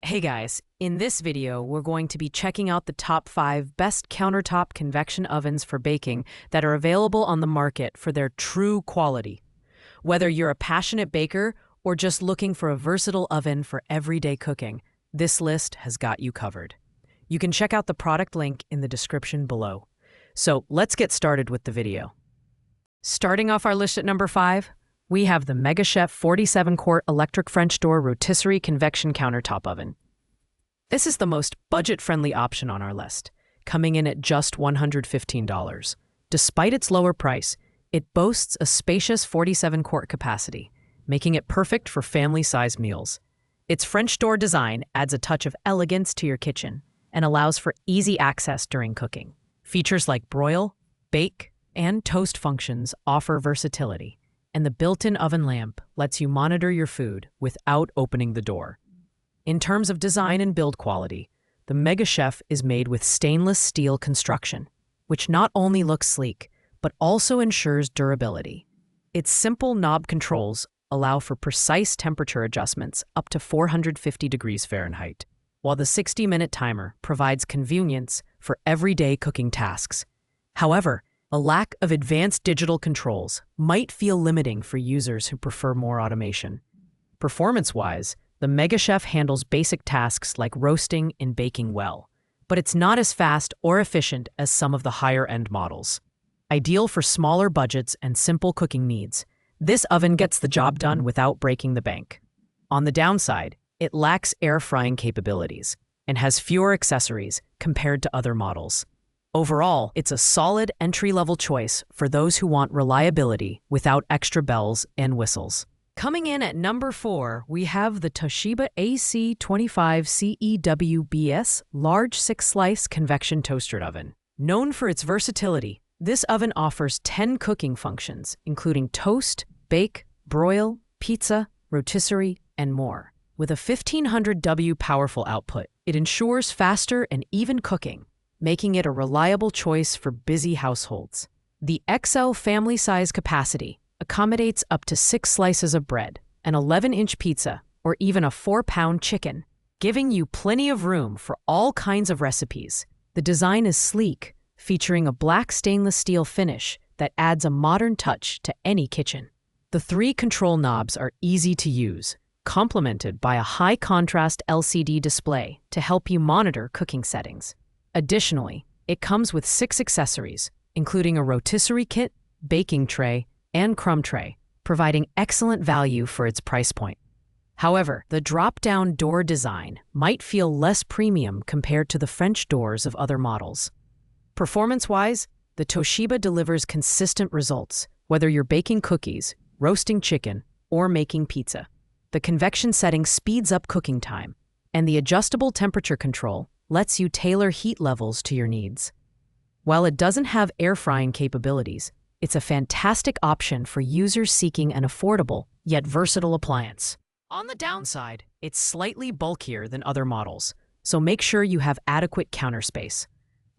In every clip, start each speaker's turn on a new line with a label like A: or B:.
A: Hey guys, in this video, we're going to be checking out the top 5 best countertop convection ovens for baking that are available on the market for their true quality. Whether you're a passionate baker or just looking for a versatile oven for everyday cooking, this list has got you covered. You can check out the product link in the description below. So let's get started with the video. Starting off our list at number 5, we have the MegaChef 47-quart electric French door rotisserie convection countertop oven. This is the most budget-friendly option on our list, coming in at just $115. Despite its lower price, it boasts a spacious 47-quart capacity, making it perfect for family-sized meals. Its French door design adds a touch of elegance to your kitchen and allows for easy access during cooking. Features like broil, bake, and toast functions offer versatility, and the built-in oven lamp lets you monitor your food without opening the door. In terms of design and build quality, the MegaChef is made with stainless steel construction, which not only looks sleek, but also ensures durability. Its simple knob controls allow for precise temperature adjustments up to 450 degrees Fahrenheit, while the 60-minute timer provides convenience for everyday cooking tasks. However, a lack of advanced digital controls might feel limiting for users who prefer more automation. Performance-wise, the MegaChef handles basic tasks like roasting and baking well, but it's not as fast or efficient as some of the higher-end models. Ideal for smaller budgets and simple cooking needs, this oven gets the job done without breaking the bank. On the downside, it lacks air frying capabilities and has fewer accessories compared to other models. Overall, it's a solid entry-level choice for those who want reliability without extra bells and whistles. Coming in at number 4, we have the Toshiba AC25CEWBS Large 6-Slice Convection Toaster Oven. Known for its versatility, this oven offers 10 cooking functions, including toast, bake, broil, pizza, rotisserie, and more. With a 1500W powerful output, it ensures faster and even cooking, making it a reliable choice for busy households. The XL family size capacity accommodates up to 6 slices of bread, an 11-inch pizza, or even a 4-pound chicken, giving you plenty of room for all kinds of recipes. The design is sleek, featuring a black stainless steel finish that adds a modern touch to any kitchen. The 3 control knobs are easy to use, complemented by a high-contrast LCD display to help you monitor cooking settings. Additionally, it comes with 6 accessories, including a rotisserie kit, baking tray, and crumb tray, providing excellent value for its price point. However, the drop-down door design might feel less premium compared to the French doors of other models. Performance-wise, the Toshiba delivers consistent results, whether you're baking cookies, roasting chicken, or making pizza. The convection setting speeds up cooking time, and the adjustable temperature control lets you tailor heat levels to your needs. While it doesn't have air frying capabilities, it's a fantastic option for users seeking an affordable yet versatile appliance. On the downside, it's slightly bulkier than other models, so make sure you have adequate counter space.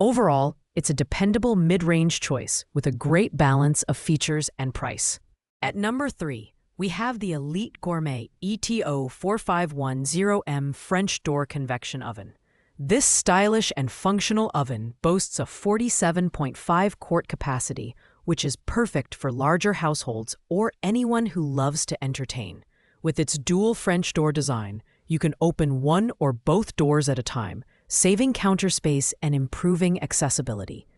A: Overall, it's a dependable mid-range choice with a great balance of features and price. At number 3, we have the Elite Gourmet ETO 4510M French Door Convection Oven. This stylish and functional oven boasts a 47.5-quart capacity, which is perfect for larger households or anyone who loves to entertain. With its dual French door design, you can open one or both doors at a time, saving counter space and improving accessibility.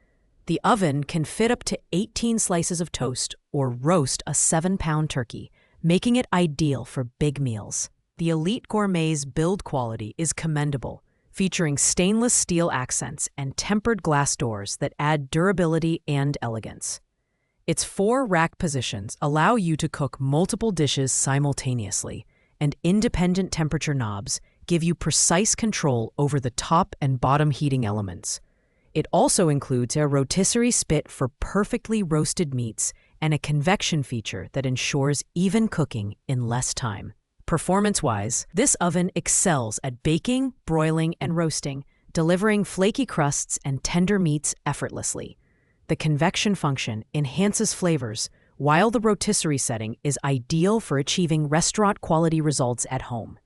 A: The oven can fit up to 18 slices of toast or roast a 7-pound turkey, making it ideal for big meals. The Elite Gourmet's build quality is commendable, featuring stainless steel accents and tempered glass doors that add durability and elegance. Its 4 rack positions allow you to cook multiple dishes simultaneously, and independent temperature knobs give you precise control over the top and bottom heating elements. It also includes a rotisserie spit for perfectly roasted meats and a convection feature that ensures even cooking in less time. Performance-wise, this oven excels at baking, broiling, and roasting, delivering flaky crusts and tender meats effortlessly. The convection function enhances flavors, while the rotisserie setting is ideal for achieving restaurant-quality results at home.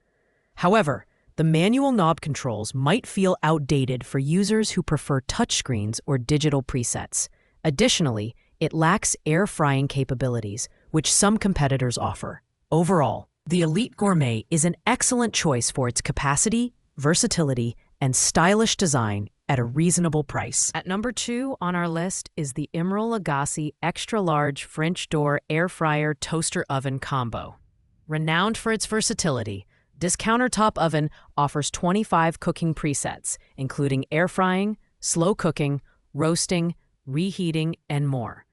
A: However, The manual knob controls might feel outdated for users who prefer touchscreens or digital presets. Additionally, it lacks air frying capabilities, which some competitors offer. Overall, the Elite Gourmet is an excellent choice for its capacity, versatility, and stylish design at a reasonable price. At number 2 on our list is the Emeril Lagasse Extra Large French Door Air Fryer Toaster Oven Combo. Renowned for its versatility, this countertop oven offers 25 cooking presets, including air frying, slow cooking, roasting, reheating, and more.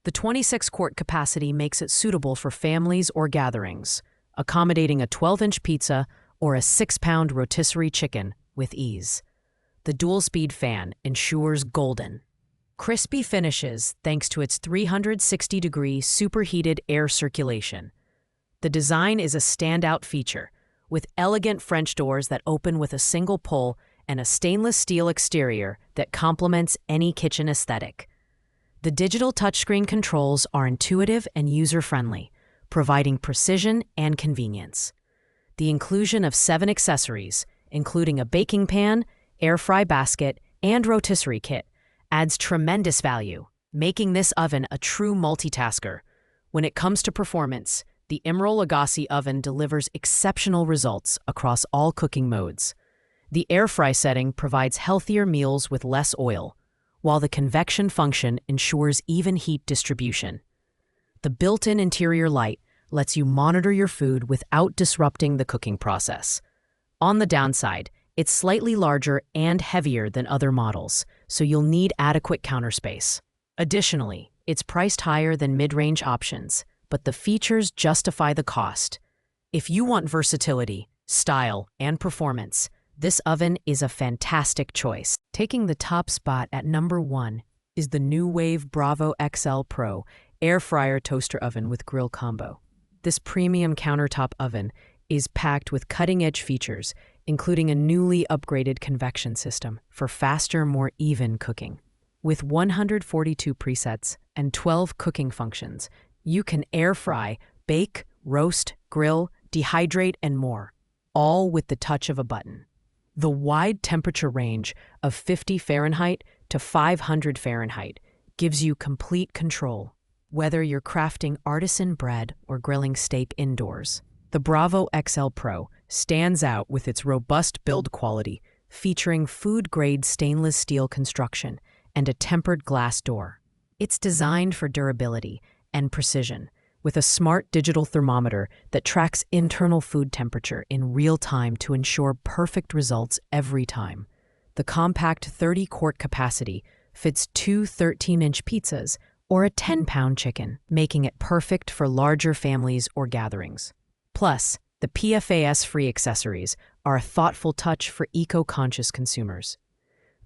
A: The 26-quart capacity makes it suitable for families or gatherings, accommodating a 12-inch pizza or a 6-pound rotisserie chicken with ease. The dual-speed fan ensures golden, crispy finishes thanks to its 360-degree superheated air circulation. The design is a standout feature, with elegant French doors that open with a single pull and a stainless steel exterior that complements any kitchen aesthetic. The digital touchscreen controls are intuitive and user-friendly, providing precision and convenience. The inclusion of 7 accessories, including a baking pan, air fry basket, and rotisserie kit, adds tremendous value, making this oven a true multitasker. When it comes to performance, the Emeril Lagasse oven delivers exceptional results across all cooking modes. The air fry setting provides healthier meals with less oil, while the convection function ensures even heat distribution. The built-in interior light lets you monitor your food without disrupting the cooking process. On the downside, it's slightly larger and heavier than other models, so you'll need adequate counter space. Additionally, it's priced higher than mid-range options, but the features justify the cost. If you want versatility, style, and performance, this oven is a fantastic choice. Taking the top spot at number 1 is the New Wave Bravo XL Pro Air Fryer Toaster Oven with Grill Combo. This premium countertop oven is packed with cutting-edge features, including a newly upgraded convection system for faster, more even cooking. With 142 presets and 12 cooking functions, you can air fry, bake, roast, grill, dehydrate, and more, all with the touch of a button. The wide temperature range of 50 Fahrenheit to 500 Fahrenheit gives you complete control, whether you're crafting artisan bread or grilling steak indoors. The Bravo XL Pro stands out with its robust build quality, featuring food-grade stainless steel construction and a tempered glass door. It's designed for durability and precision, with a smart digital thermometer that tracks internal food temperature in real time to ensure perfect results every time. The compact 30-quart capacity fits 2 13-inch pizzas or a 10-pound chicken, making it perfect for larger families or gatherings. Plus, the PFAS-free accessories are a thoughtful touch for eco-conscious consumers.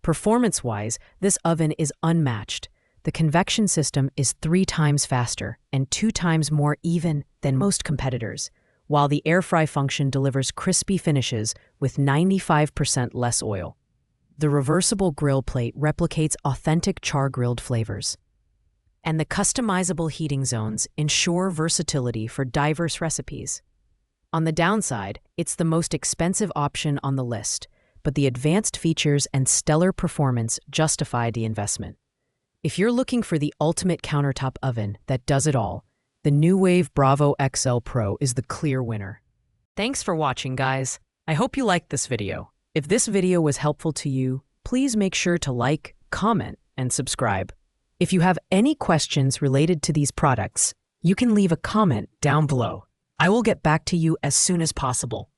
A: Performance-wise, this oven is unmatched. The convection system is 3 times faster and 2 times more even than most competitors, while the air fry function delivers crispy finishes with 95% less oil. The reversible grill plate replicates authentic char-grilled flavors, and the customizable heating zones ensure versatility for diverse recipes. On the downside, it's the most expensive option on the list, but the advanced features and stellar performance justify the investment. If you're looking for the ultimate countertop oven that does it all, the New Wave Bravo XL Pro is the clear winner. Thanks for watching, guys. I hope you liked this video. If this video was helpful to you, please make sure to like, comment, and subscribe. If you have any questions related to these products, you can leave a comment down below. I will get back to you as soon as possible.